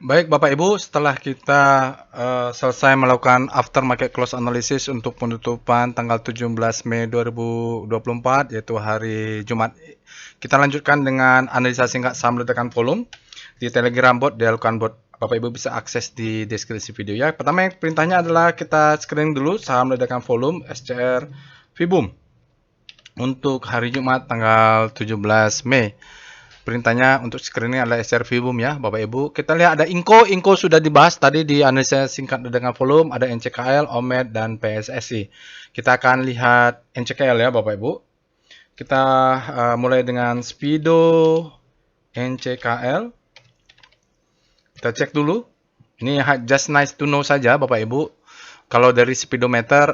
Baik Bapak Ibu, setelah kita selesai melakukan after market close analysis untuk penutupan tanggal 17 Mei 2024, yaitu hari Jumat, kita lanjutkan dengan analisa singkat saham ledakan volume di Telegram bot, di Alukan bot. Bapak Ibu bisa akses di deskripsi video ya. Pertama yang perintahnya adalah kita screening dulu saham ledakan volume SCR Vibum untuk hari Jumat tanggal 17 Mei. Perintahnya untuk screening adalah SCR Vibum ya, Bapak Ibu. Kita lihat ada Inco sudah dibahas tadi di analisa singkat dengan volume, ada NCKL, OMED, dan PSSI. Kita akan lihat NCKL ya, Bapak Ibu. Kita mulai dengan Speedo NCKL. Kita cek dulu. Ini just nice to know saja, Bapak Ibu. Kalau dari speedometer,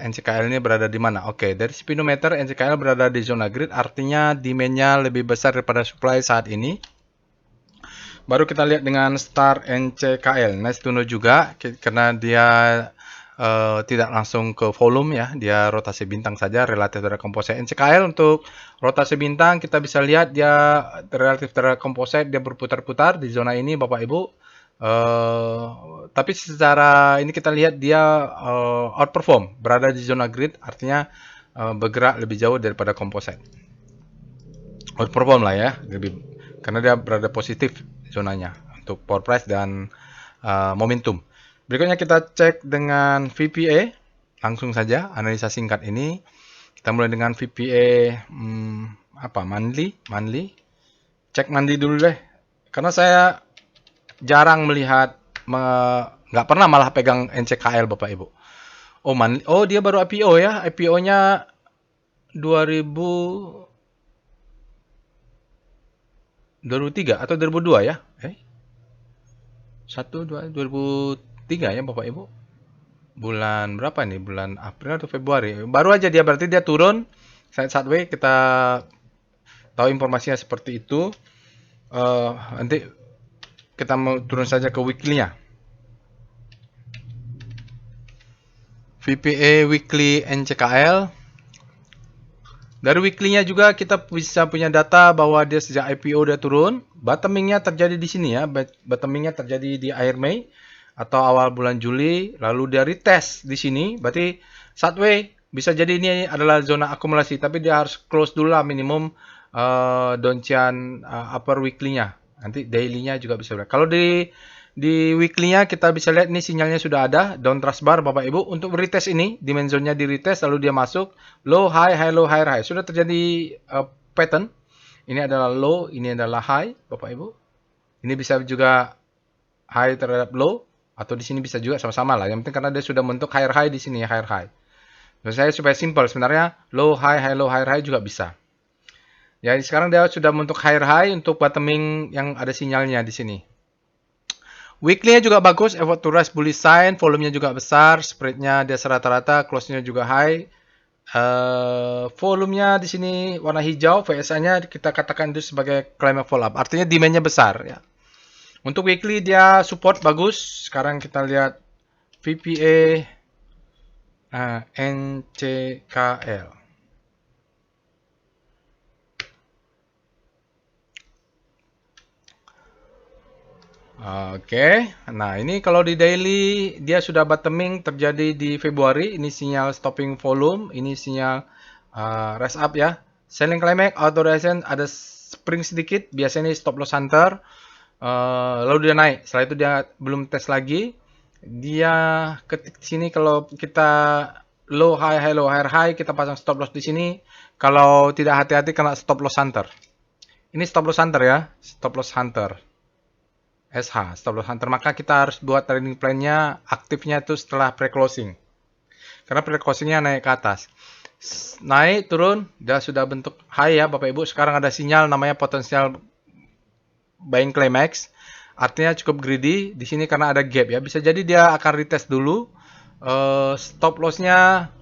NCKL ini berada di mana? Oke, dari speedometer NCKL berada di zona grid, artinya demand-nya lebih besar daripada supply saat ini. Baru kita lihat dengan star NCKL, nice to know juga, karena dia tidak langsung ke volume ya, dia rotasi bintang saja relatif terhadap komposit. NCKL untuk rotasi bintang kita bisa lihat dia relatif terhadap komposit, dia berputar-putar di zona ini Bapak Ibu. Tapi secara ini kita lihat dia outperform, berada di zona grid, artinya bergerak lebih jauh daripada komposit. Outperform lah ya, karena dia berada positif zonanya untuk power price dan momentum. Berikutnya kita cek dengan VPA, langsung saja analisa singkat ini. Kita mulai dengan VPA monthly. Cek monthly dulu deh, karena saya jarang melihat, nggak pernah malah pegang NCKL Bapak Ibu. Oh dia baru IPO ya, IPO-nya 2003 atau 2002 ya? 2003 ya Bapak Ibu. Bulan berapa nih? Bulan April atau Februari? Baru aja dia, berarti dia turun. Sideways kita tahu informasinya seperti itu. Nanti kita mau turun saja ke weekly-nya. VPA weekly NCKL. Dari weekly-nya juga kita bisa punya data bahwa dia sejak IPO dia turun. Bottoming-nya terjadi di sini ya. Bottoming-nya terjadi di akhir Mei atau awal bulan Juli. Lalu dia retest di sini. Berarti sideways bisa jadi ini adalah zona akumulasi. Tapi dia harus close dulu lah minimum downtrend upper weekly-nya. Nanti daily-nya juga bisa. Kalau di weekly-nya kita bisa lihat ini sinyalnya sudah ada, down trust bar Bapak Ibu. Untuk retest ini, dimensionnya di retest lalu dia masuk low high high low high high. Sudah terjadi pattern. Ini adalah low, ini adalah high Bapak Ibu. Ini bisa juga high terhadap low atau di sini bisa juga sama-sama lah. Yang penting karena dia sudah bentuk higher high di sini ya, higher high. Menurut saya supaya simple sebenarnya low high high low higher high juga bisa. Ya, sekarang dia sudah bentuk higher high untuk bottoming yang ada sinyalnya di sini. Weekly-nya juga bagus, effort to rise bullish sign, volumenya juga besar, spread-nya dia serata-rata, close-nya juga high. Volumenya di sini warna hijau, VSA-nya kita katakan itu sebagai climber follow up, artinya demand-nya besar ya. Untuk weekly dia support bagus. Sekarang kita lihat VPA NCKL. Oke, nah ini kalau di daily dia sudah bottoming terjadi di Februari. Ini sinyal stopping volume, ini sinyal rest up ya. Selling climax, authorization ada spring sedikit, biasanya ini stop loss hunter. Lalu dia naik. Setelah itu dia belum tes lagi. Dia ketik sini kalau kita low high high low high high kita pasang stop loss di sini. Kalau tidak hati-hati kena stop loss hunter. Ini stop loss hunter ya, stop loss hunter. SH, stop loss hunter. Maka kita harus buat trading plan-nya aktifnya itu setelah pre-closing. Karena pre-closingnya naik ke atas. Naik, turun, dia sudah bentuk high ya Bapak Ibu. Sekarang ada sinyal namanya potensial buying climax. Artinya cukup greedy di sini karena ada gap ya. Bisa jadi dia akan retest dulu. Stop loss-nya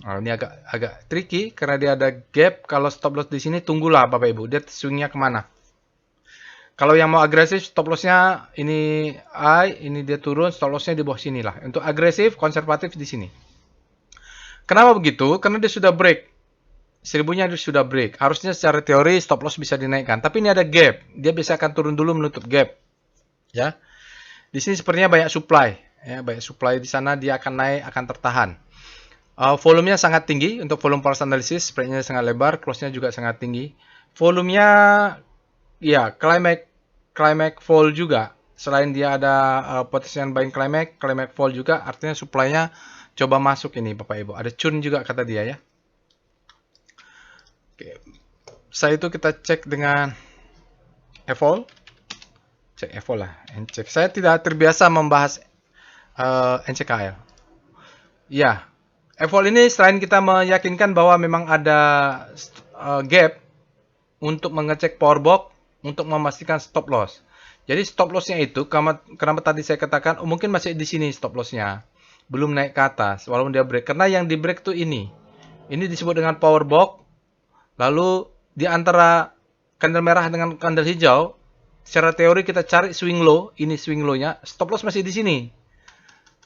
ini agak tricky karena dia ada gap. Kalau stop loss di sini tunggulah Bapak Ibu. Dia swing-nya kemana? Kalau yang mau agresif, stop loss-nya ini high, ini dia turun, stop loss-nya di bawah sini lah. Untuk agresif, konservatif di sini. Kenapa begitu? Karena dia sudah break. 1000-nya dia sudah break. Harusnya secara teori stop loss bisa dinaikkan. Tapi ini ada gap. Dia bisa akan turun dulu menutup gap. Ya. Di sini sepertinya banyak supply, ya, banyak supply di sana, dia akan naik, akan tertahan. Volumenya sangat tinggi untuk volume pulse analysis, spreadnya sangat lebar, close-nya juga sangat tinggi. Volumenya, ya, climax fall juga. Selain dia ada potential buying climax fall juga, artinya supply-nya coba masuk ini Bapak Ibu. Ada churn juga kata dia ya. Oke. Setelah itu kita cek dengan evol. Cek evol lah, cek. Saya tidak terbiasa membahas NCKL. Ya, evol ini selain kita meyakinkan bahwa memang ada gap untuk mengecek power box untuk memastikan stop loss. Jadi stop lossnya itu, kenapa tadi saya katakan mungkin masih di sini stop lossnya, belum naik ke atas walaupun dia break. Karena yang di break tuh ini disebut dengan power box. Lalu di antara candle merah dengan candle hijau, secara teori kita cari swing low, ini swing low-nya, stop loss masih di sini.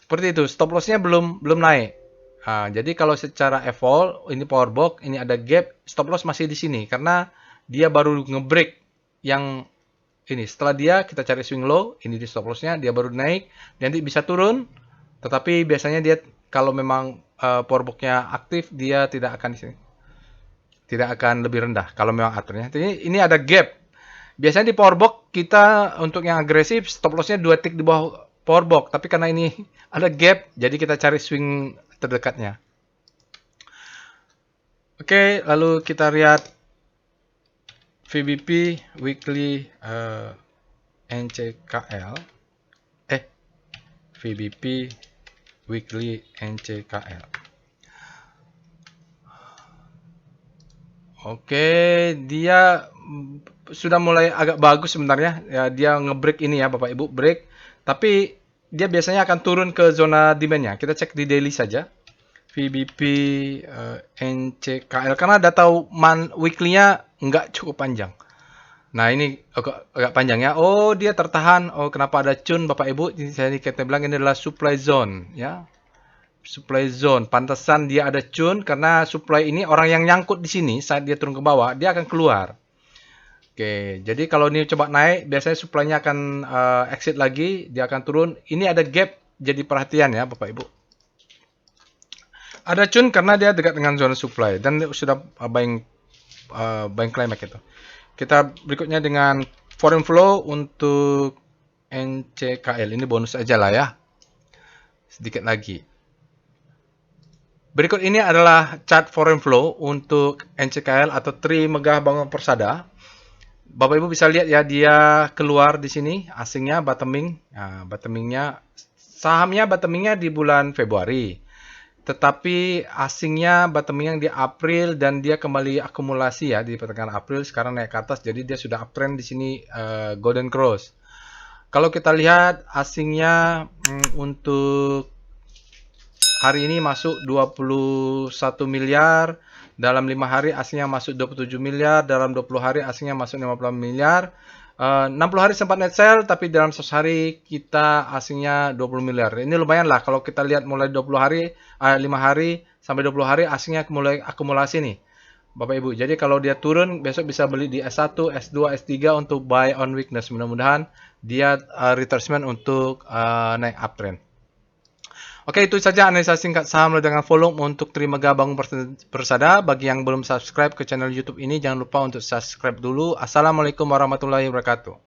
Seperti itu, stop loss-nya belum naik. Nah, jadi kalau secara evol, ini power box, ini ada gap, stop loss masih di sini karena dia baru ngebreak yang ini. Setelah dia kita cari swing low, ini di stop loss-nya, dia baru naik, nanti bisa turun. Tetapi biasanya dia kalau memang power box-nya aktif, dia tidak akan di sini. Tidak akan lebih rendah kalau memang aturnya. Ini ada gap. Biasanya di power box kita untuk yang agresif stop loss-nya 2 tick di bawah power box, tapi karena ini ada gap, jadi kita cari swing terdekatnya. Oke, lalu kita lihat VBP weekly NCKL. VBP weekly NCKL. Oke, dia sudah mulai agak bagus sebenarnya. Ya, dia ngebreak ini ya Bapak Ibu, break. Tapi dia biasanya akan turun ke zona demand-nya. Kita cek di daily saja. VBP NCKL karena data weekly-nya nggak cukup panjang. Nah, ini agak panjang ya. Oh, dia tertahan. Oh, kenapa ada churn Bapak Ibu? Saya bilang ini adalah supply zone ya. Supply zone, pantesan dia ada churn karena supply ini orang yang nyangkut di sini saat dia turun ke bawah, dia akan keluar. Oke, jadi kalau ini coba naik, biasanya supply-nya akan exit lagi, dia akan turun. Ini ada gap, jadi perhatian ya Bapak Ibu. Ada churn karena dia dekat dengan zona supply dan sudah buying climax itu. Kita berikutnya dengan foreign flow untuk NCKL. Ini bonus aja lah ya. Sedikit lagi. Berikut ini adalah chart foreign flow untuk NCKL atau Tri Megah Bangun Persada. Bapak Ibu bisa lihat ya, dia keluar di sini asingnya bottoming. Nah, sahamnya bottomingnya di bulan Februari. Tetapi asingnya bottoming di April dan dia kembali akumulasi ya di pertengahan April, sekarang naik ke atas, jadi dia sudah uptrend di sini golden cross. Kalau kita lihat asingnya untuk hari ini masuk 21 miliar, dalam 5 hari asingnya masuk 27 miliar, dalam 20 hari asingnya masuk 50 miliar. 60 hari sempat net sell, tapi dalam 100 hari kita asingnya 20 miliar. Ini lumayan lah kalau kita lihat mulai 20 hari, 5 hari sampai 20 hari asingnya mulai akumulasi nih. Bapak Ibu, jadi kalau dia turun besok bisa beli di S1, S2, S3 untuk buy on weakness. Mudah-mudahan dia retracement untuk naik uptrend. Oke, itu saja analisa singkat saham dengan volume untuk Tri Megah Bangun Persada. Bagi yang belum subscribe ke channel YouTube ini, jangan lupa untuk subscribe dulu. Assalamualaikum warahmatullahi wabarakatuh.